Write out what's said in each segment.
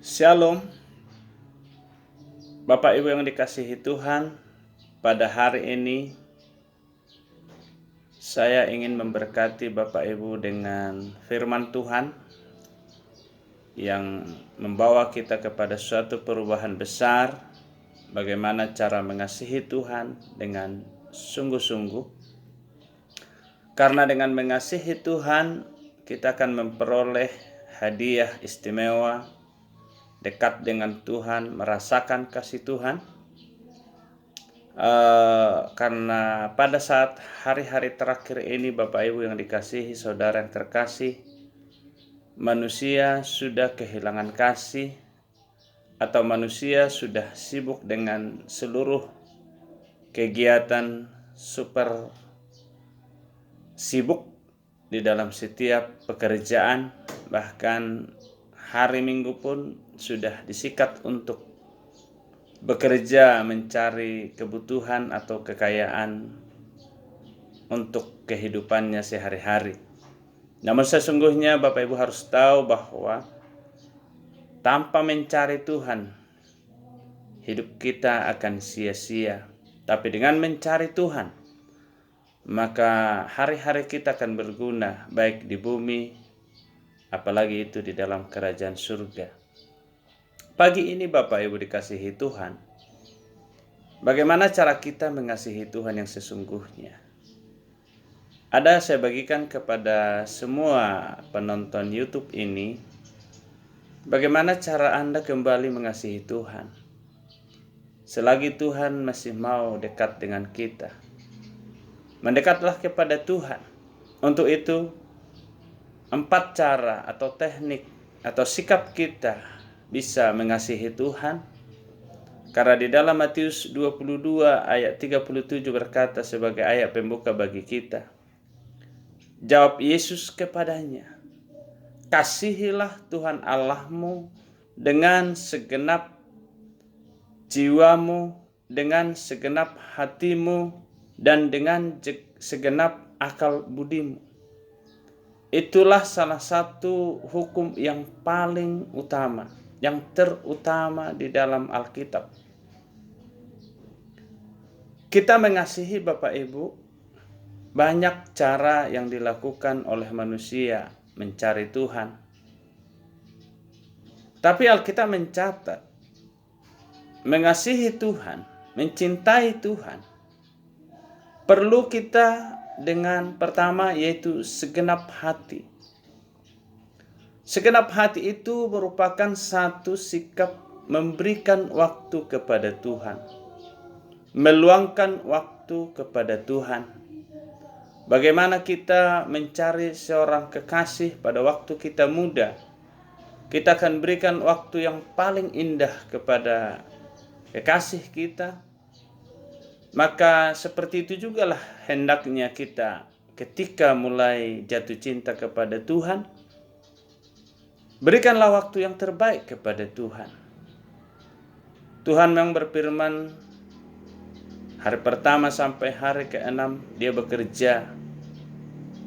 Shalom, Bapak Ibu yang dikasihi Tuhan. Pada hari ini saya ingin memberkati Bapak Ibu dengan firman Tuhan yang membawa kita kepada suatu perubahan besar, bagaimana cara mengasihi Tuhan dengan sungguh-sungguh. Karena dengan mengasihi Tuhan kita akan memperoleh hadiah istimewa, dekat dengan Tuhan, merasakan kasih Tuhan. Karena pada saat hari-hari terakhir ini, Bapak Ibu yang dikasihi, saudara yang terkasih, manusia sudah kehilangan kasih, atau manusia sudah sibuk dengan seluruh kegiatan, super sibuk di dalam setiap pekerjaan, bahkan hari Minggu pun sudah disikat untuk bekerja mencari kebutuhan atau kekayaan untuk kehidupannya sehari-hari. Namun sesungguhnya Bapak Ibu harus tahu bahwa tanpa mencari Tuhan, hidup kita akan sia-sia. Tapi dengan mencari Tuhan, maka hari-hari kita akan berguna, baik di bumi, apalagi itu di dalam kerajaan surga. Pagi ini Bapak Ibu dikasihi Tuhan, bagaimana cara kita mengasihi Tuhan yang sesungguhnya? Saya bagikan kepada semua penonton YouTube ini, bagaimana cara Anda kembali mengasihi Tuhan. Selagi Tuhan masih mau dekat dengan kita, mendekatlah kepada Tuhan. Untuk itu, 4 cara atau teknik atau sikap kita bisa mengasihi Tuhan. Karena di dalam Matius 22 ayat 37 berkata sebagai ayat pembuka bagi kita. Jawab Yesus kepadanya, kasihilah Tuhan Allahmu dengan segenap jiwamu, dengan segenap hatimu, dan dengan segenap akal budimu. Itulah salah satu hukum yang paling utama, yang terutama di dalam Alkitab. Kita mengasihi Bapak Ibu, banyak cara yang dilakukan oleh manusia mencari Tuhan. Tapi Alkitab mencatat, mengasihi Tuhan, mencintai Tuhan, perlu kita dengan pertama yaitu segenap hati. Segenap hati itu merupakan satu sikap memberikan waktu kepada Tuhan, meluangkan waktu kepada Tuhan. Bagaimana kita mencari seorang kekasih pada waktu kita muda, kita akan berikan waktu yang paling indah kepada kekasih kita. Maka seperti itu jugalah hendaknya kita ketika mulai jatuh cinta kepada Tuhan, berikanlah waktu yang terbaik kepada Tuhan. Tuhan memang berfirman, hari pertama sampai hari ke-6 dia bekerja.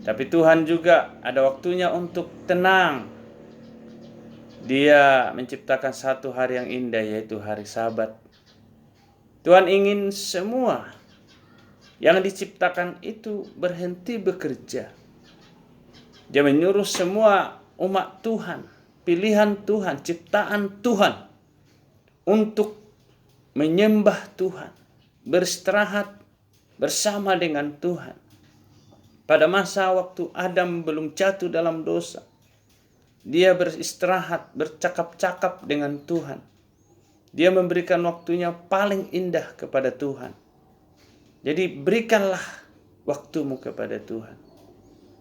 Tapi Tuhan juga ada waktunya untuk tenang. Dia menciptakan satu hari yang indah, yaitu hari Sabat. Tuhan ingin semua yang diciptakan itu berhenti bekerja. Dia menyuruh semua umat Tuhan, pilihan Tuhan, ciptaan Tuhan, untuk menyembah Tuhan, beristirahat bersama dengan Tuhan. Pada masa waktu Adam belum jatuh dalam dosa, dia beristirahat, bercakap-cakap dengan Tuhan. Dia memberikan waktunya paling indah kepada Tuhan. Jadi berikanlah waktumu kepada Tuhan.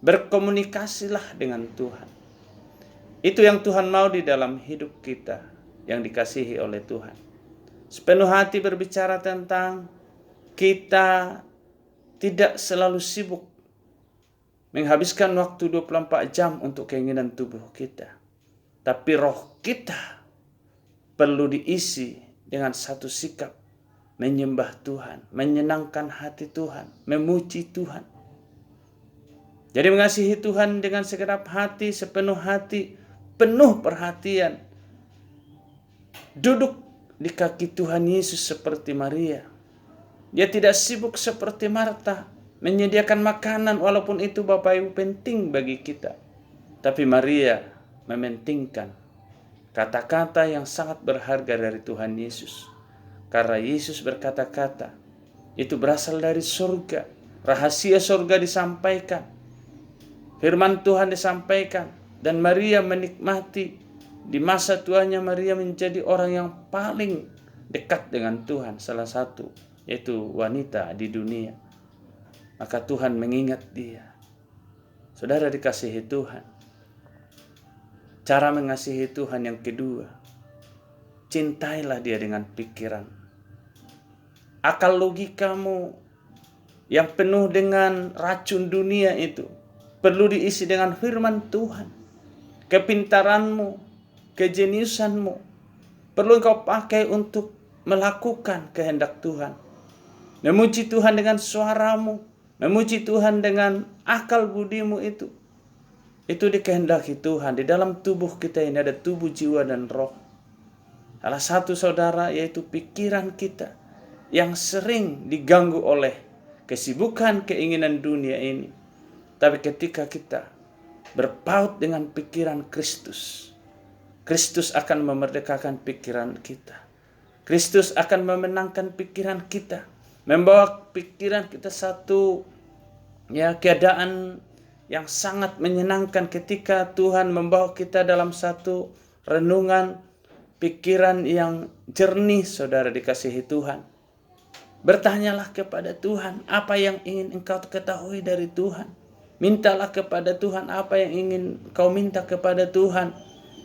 Berkomunikasilah dengan Tuhan. Itu yang Tuhan mau di dalam hidup kita yang dikasihi oleh Tuhan. Sepenuh hati berbicara tentang kita tidak selalu sibuk menghabiskan waktu 24 jam untuk keinginan tubuh kita. Tapi roh kita perlu diisi dengan satu sikap menyembah Tuhan, menyenangkan hati Tuhan, memuji Tuhan. Jadi mengasihi Tuhan dengan segenap hati, sepenuh hati, penuh perhatian. duduk di kaki Tuhan Yesus seperti Maria. Dia tidak sibuk seperti Marta menyediakan makanan, walaupun itu Bapak Ibu penting bagi kita. Tapi Maria mementingkan kata-kata yang sangat berharga dari Tuhan Yesus. Karena Yesus berkata-kata itu berasal dari surga. Rahasia surga disampaikan, firman Tuhan disampaikan, dan Maria menikmati. Di masa tuanya Maria menjadi orang yang paling dekat dengan Tuhan, salah satu, yaitu wanita di dunia. Maka Tuhan mengingat dia. Saudara dikasihi Tuhan, cara mengasihi Tuhan yang kedua, cintailah dia dengan pikiran. Akal logikamu yang penuh dengan racun dunia itu perlu diisi dengan firman Tuhan. Kepintaranmu, kejeniusanmu perlu engkau pakai untuk melakukan kehendak Tuhan. Memuji Tuhan dengan suaramu, memuji Tuhan dengan akal budimu itu dikehendaki Tuhan. Di dalam tubuh kita ini ada tubuh, jiwa, dan roh. Salah satu saudara yaitu pikiran kita yang sering diganggu oleh kesibukan keinginan dunia ini. Tapi ketika kita berpaut dengan pikiran Kristus, Kristus akan memerdekakan pikiran kita. Kristus akan memenangkan pikiran kita, membawa pikiran kita satu keadaan yang sangat menyenangkan ketika Tuhan membawa kita dalam satu renungan pikiran yang jernih. Saudara dikasihi Tuhan, bertanyalah kepada Tuhan apa yang ingin engkau ketahui dari Tuhan. Mintalah kepada Tuhan apa yang ingin kau minta kepada Tuhan.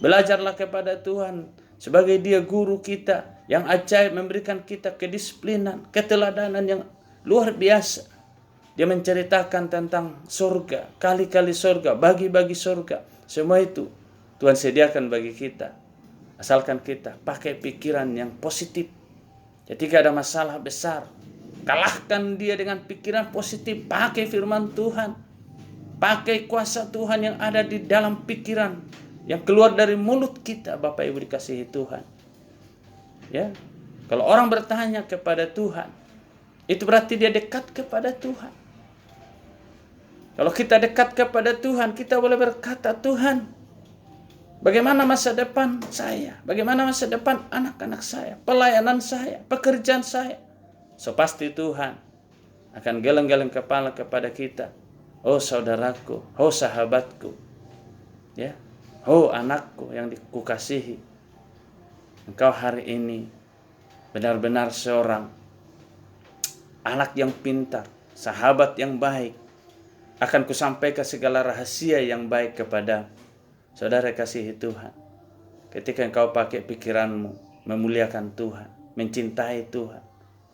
Belajarlah kepada Tuhan sebagai Dia guru kita yang ajaib, memberikan kita kedisiplinan, keteladanan yang luar biasa. Dia menceritakan tentang surga, kali-kali surga, bagi-bagi surga. Semua itu Tuhan sediakan bagi kita, asalkan kita pakai pikiran yang positif. Ketika ada masalah besar, kalahkan dia dengan pikiran positif. Pakai firman Tuhan, pakai kuasa Tuhan yang ada di dalam pikiran yang keluar dari mulut kita. Bapak Ibu dikasihi Tuhan, ya, kalau orang bertanya kepada Tuhan, itu berarti dia dekat kepada Tuhan. Kalau kita dekat kepada Tuhan, kita boleh berkata, Tuhan, bagaimana masa depan saya? Bagaimana masa depan anak-anak saya? Pelayanan saya, pekerjaan saya? So pasti Tuhan akan geleng-geleng kepala kepada kita. Oh saudaraku, oh sahabatku, ya, oh anakku yang dikasihi, engkau hari ini benar-benar seorang anak yang pintar, sahabat yang baik. Akan kusampaikan segala rahasia yang baik kepada saudara kasihi Tuhan. Ketika engkau pakai pikiranmu memuliakan Tuhan, mencintai Tuhan,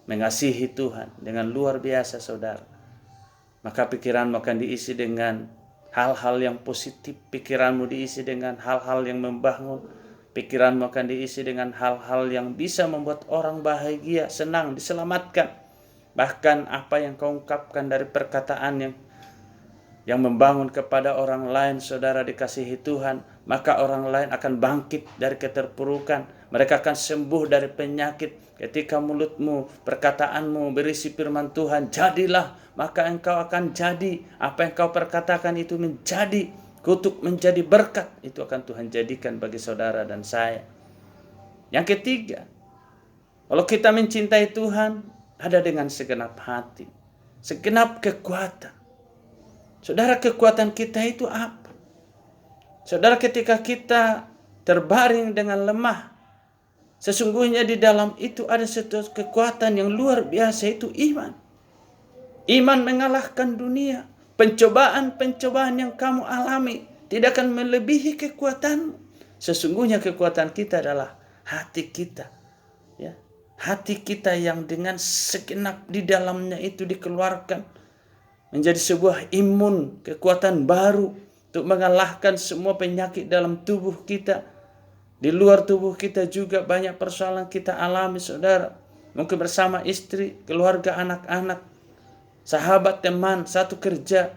mengasihi Tuhan dengan luar biasa saudara, maka pikiranmu akan diisi dengan hal-hal yang positif. Pikiranmu diisi dengan hal-hal yang membangun. Pikiranmu akan diisi dengan hal-hal yang bisa membuat orang bahagia, senang, diselamatkan. Bahkan apa yang kau ungkapkan dari perkataan yang membangun kepada orang lain, saudara dikasihi Tuhan, maka orang lain akan bangkit dari keterpurukan. Mereka akan sembuh dari penyakit. Ketika mulutmu, perkataanmu berisi firman Tuhan, jadilah, maka engkau akan jadi. Apa yang kau perkatakan itu menjadi kutuk, menjadi berkat. Itu akan Tuhan jadikan bagi saudara dan saya. Yang ketiga, kalau kita mencintai Tuhan, ada dengan segenap hati, segenap kekuatan. Saudara, kekuatan kita itu apa? Saudara, ketika kita terbaring dengan lemah, sesungguhnya di dalam itu ada satu kekuatan yang luar biasa, itu iman. Iman mengalahkan dunia. Pencobaan-pencobaan yang kamu alami tidak akan melebihi kekuatanmu. Sesungguhnya kekuatan kita adalah hati kita, ya. Hati kita yang dengan segenap di dalamnya itu dikeluarkan menjadi sebuah imun, kekuatan baru untuk mengalahkan semua penyakit dalam tubuh kita. Di luar tubuh kita juga banyak persoalan kita alami, saudara. Mungkin bersama istri, keluarga, anak-anak, sahabat, teman, satu kerja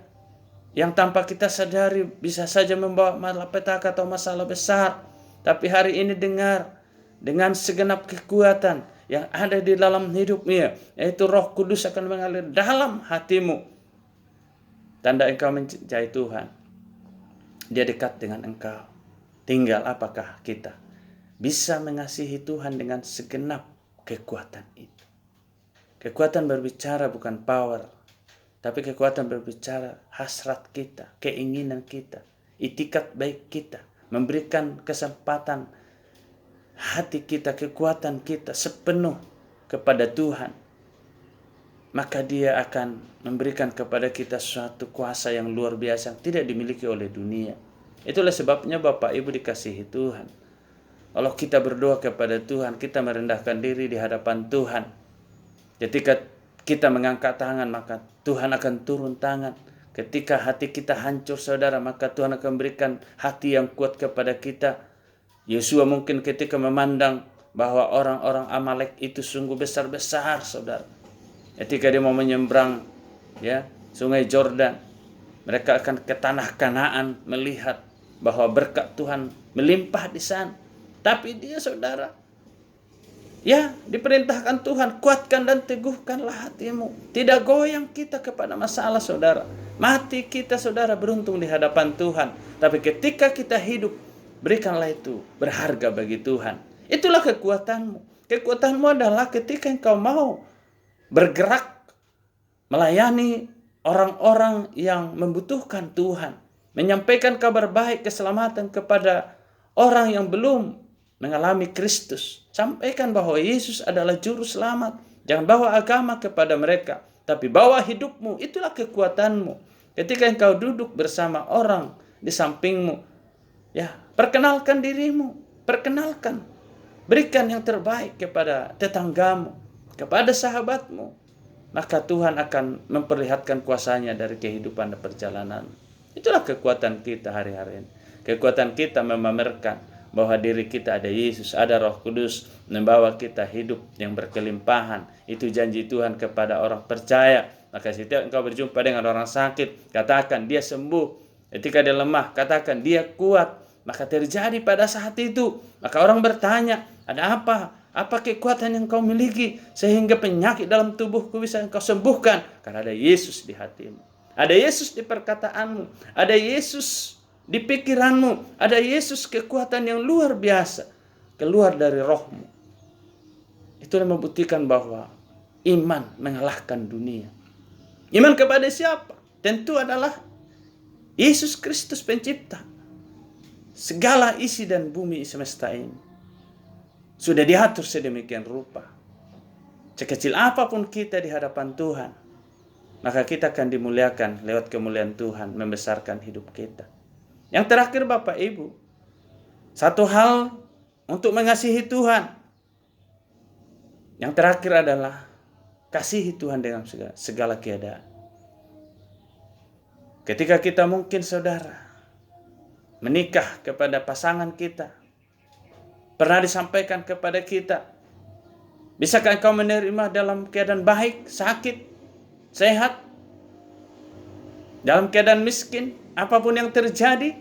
yang tanpa kita sadari bisa saja membawa malapetaka atau masalah besar. Tapi hari ini dengar, dengan segenap kekuatan yang ada di dalam hidupnya, yaitu Roh Kudus akan mengalir dalam hatimu. Tanda engkau mencintai Tuhan, Dia dekat dengan engkau. Tinggal apakah kita bisa mengasihi Tuhan dengan segenap kekuatan itu. Kekuatan berbicara bukan power, tapi kekuatan berbicara hasrat kita, keinginan kita, itikat baik kita, memberikan kesempatan hati kita, kekuatan kita sepenuh kepada Tuhan. Maka Dia akan memberikan kepada kita suatu kuasa yang luar biasa yang tidak dimiliki oleh dunia. Itulah sebabnya Bapak Ibu dikasihi Tuhan. Kalau kita berdoa kepada Tuhan, kita merendahkan diri di hadapan Tuhan. Ketika kita mengangkat tangan, maka Tuhan akan turun tangan. Ketika hati kita hancur, saudara, maka Tuhan akan berikan hati yang kuat kepada kita. Yosua mungkin ketika memandang bahwa orang-orang Amalek itu sungguh besar-besar, saudara. Ketika dia mau menyeberang sungai Yordan, mereka akan ke tanah Kanaan melihat bahwa berkat Tuhan melimpah di sana. Tapi dia, saudara, diperintahkan Tuhan, kuatkan dan teguhkanlah hatimu. Tidak goyang kita kepada masalah, saudara. Mati kita, saudara, beruntung di hadapan Tuhan. Tapi ketika kita hidup, berikanlah itu berharga bagi Tuhan. Itulah kekuatanmu. Kekuatanmu adalah ketika engkau mau bergerak melayani orang-orang yang membutuhkan Tuhan, menyampaikan kabar baik keselamatan kepada orang yang belum mengalami Kristus. Sampaikan bahwa Yesus adalah juru selamat. Jangan bawa agama kepada mereka, tapi bawa hidupmu. Itulah kekuatanmu. Ketika engkau duduk bersama orang di sampingmu, perkenalkan dirimu, perkenalkan, berikan yang terbaik kepada tetanggamu, kepada sahabatmu, maka Tuhan akan memperlihatkan kuasanya dari kehidupan dan perjalanan. Itulah kekuatan kita hari-hari ini. Kekuatan kita memamerkan bahwa diri kita ada Yesus, ada Roh Kudus, membawa kita hidup yang berkelimpahan. Itu janji Tuhan kepada orang percaya. Maka setiap engkau berjumpa dengan orang sakit, katakan dia sembuh. Ketika dia lemah, katakan dia kuat. Maka terjadi pada saat itu. Maka orang bertanya, ada apa? Apa kekuatan yang kau miliki sehingga penyakit dalam tubuhku bisa engkau sembuhkan? Karena ada Yesus di hatimu. Ada Yesus di perkataanmu. Ada Yesus di pikiranmu. Ada Yesus, kekuatan yang luar biasa keluar dari rohmu. Itulah membuktikan bahwa iman mengalahkan dunia. Iman kepada siapa? Tentu adalah Yesus Kristus pencipta segala isi dan bumi semesta ini. Sudah diatur sedemikian rupa. Sekecil apapun kita di hadapan Tuhan, maka kita akan dimuliakan lewat kemuliaan Tuhan membesarkan hidup kita. Yang terakhir Bapak Ibu, satu hal untuk mengasihi Tuhan. Yang terakhir adalah kasihi Tuhan dengan segala keadaan. Ketika kita mungkin, saudara, menikah kepada pasangan kita, pernah disampaikan kepada kita, bisakah engkau menerima dalam keadaan baik, sakit, sehat, dalam keadaan miskin, apapun yang terjadi?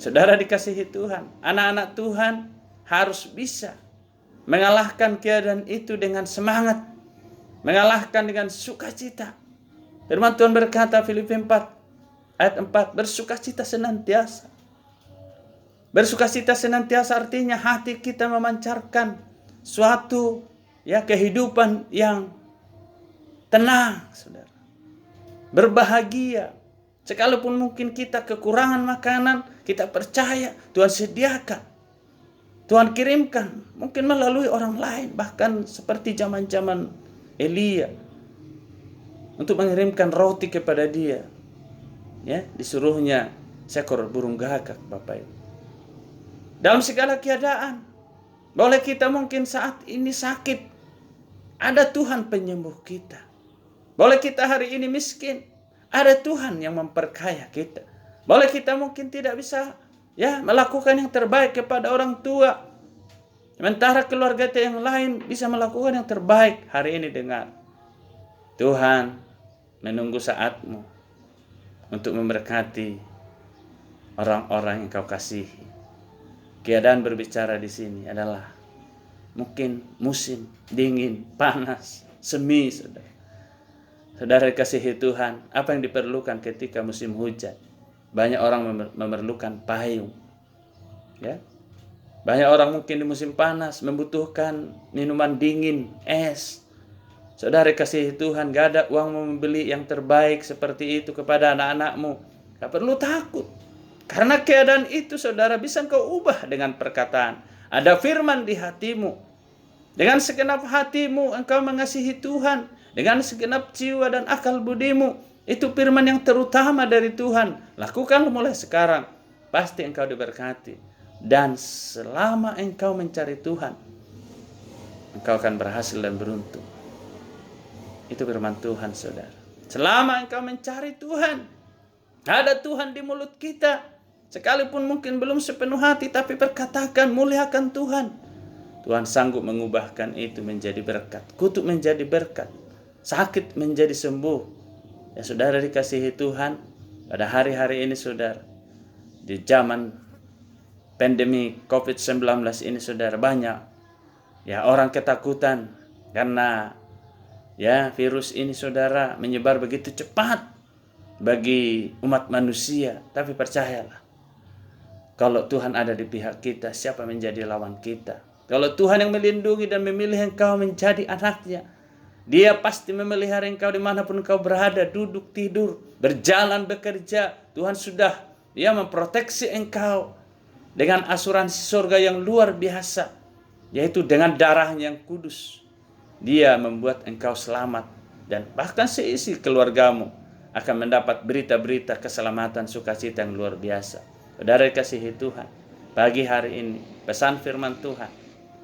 Saudara dikasihi Tuhan, anak-anak Tuhan harus bisa mengalahkan keadaan itu dengan semangat, mengalahkan dengan sukacita. Firman Tuhan berkata, Filipi 4 ayat 4, bersukacita senantiasa. Bersukacita senantiasa artinya hati kita memancarkan suatu kehidupan yang tenang, saudara. Berbahagia. Sekalipun mungkin kita kekurangan makanan, kita percaya Tuhan sediakan. Tuhan kirimkan, mungkin melalui orang lain, bahkan seperti zaman-zaman Elia, untuk mengirimkan roti kepada dia. Disuruhnya seekor burung gagak, Bapak Ibu. Dalam segala keadaan, boleh kita mungkin saat ini sakit, ada Tuhan penyembuh kita. Boleh kita hari ini miskin, ada Tuhan yang memperkaya kita. Boleh kita mungkin tidak bisa melakukan yang terbaik kepada orang tua, sementara keluarga kita yang lain bisa melakukan yang terbaik. Hari ini dengar, Tuhan menunggu saatmu untuk memberkati orang-orang yang kau kasihi. Keadaan berbicara di sini adalah mungkin musim dingin, panas, semi, saudara. Saudara dikasihi Tuhan, apa yang diperlukan ketika musim hujan? Banyak orang memerlukan payung. Ya. Banyak orang mungkin di musim panas membutuhkan minuman dingin, es. Saudara dikasihi Tuhan, gak ada uang membeli yang terbaik seperti itu kepada anak-anakmu. Gak perlu takut. Karena keadaan itu saudara bisa engkau ubah dengan perkataan. Ada firman di hatimu. Dengan segenap hatimu engkau mengasihi Tuhan. Dengan segenap jiwa dan akal budimu. Itu firman yang terutama dari Tuhan. Lakukan mulai sekarang. Pasti engkau diberkati. Dan selama engkau mencari Tuhan, engkau akan berhasil dan beruntung. Itu firman Tuhan, saudara. Selama engkau mencari Tuhan, ada Tuhan di mulut kita. Sekalipun mungkin belum sepenuh hati, tapi perkatakan, muliakan Tuhan. Tuhan sanggup mengubahkan itu menjadi berkat. Kutuk menjadi berkat. Sakit menjadi sembuh. Ya saudara dikasihi Tuhan, pada hari-hari ini saudara, di zaman pandemi COVID-19 ini saudara, banyak ya orang ketakutan karena ya virus ini saudara menyebar begitu cepat bagi umat manusia. Tapi percayalah, kalau Tuhan ada di pihak kita, siapa menjadi lawan kita? Kalau Tuhan yang melindungi dan memilih engkau menjadi anaknya, Dia pasti memelihara engkau dimanapun engkau berada, duduk, tidur, berjalan, bekerja. Tuhan sudah memproteksi engkau dengan asuransi surga yang luar biasa, yaitu dengan darahnya yang kudus. Dia membuat engkau selamat, dan bahkan seisi keluargamu akan mendapat berita-berita keselamatan, sukacita yang luar biasa. Saudara dikasihi Tuhan, pagi hari ini pesan firman Tuhan,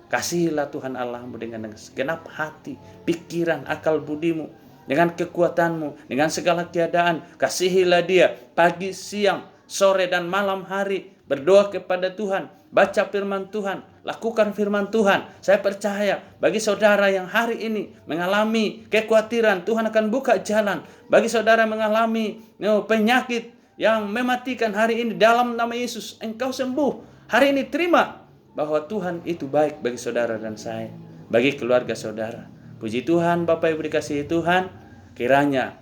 kasihilah Tuhan Allahmu dengan segenap hati, pikiran, akal budimu, dengan kekuatanmu, dengan segala keadaan. Kasihilah Dia pagi, siang, sore, dan malam hari. Berdoa kepada Tuhan, baca firman Tuhan, lakukan firman Tuhan. Saya percaya bagi saudara yang hari ini mengalami kekhawatiran, Tuhan akan buka jalan. Bagi saudara mengalami penyakit yang mematikan hari ini, dalam nama Yesus engkau sembuh. Hari ini terima bahwa Tuhan itu baik bagi saudara dan saya, bagi keluarga saudara. Puji Tuhan, Bapak Ibu dikasihi Tuhan, kiranya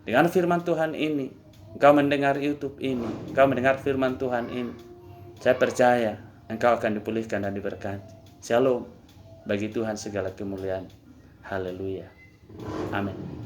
dengan firman Tuhan ini, engkau mendengar YouTube ini, engkau mendengar firman Tuhan ini, saya percaya engkau akan dipulihkan dan diberkati. Shalom, bagi Tuhan segala kemuliaan. Haleluya. Amin.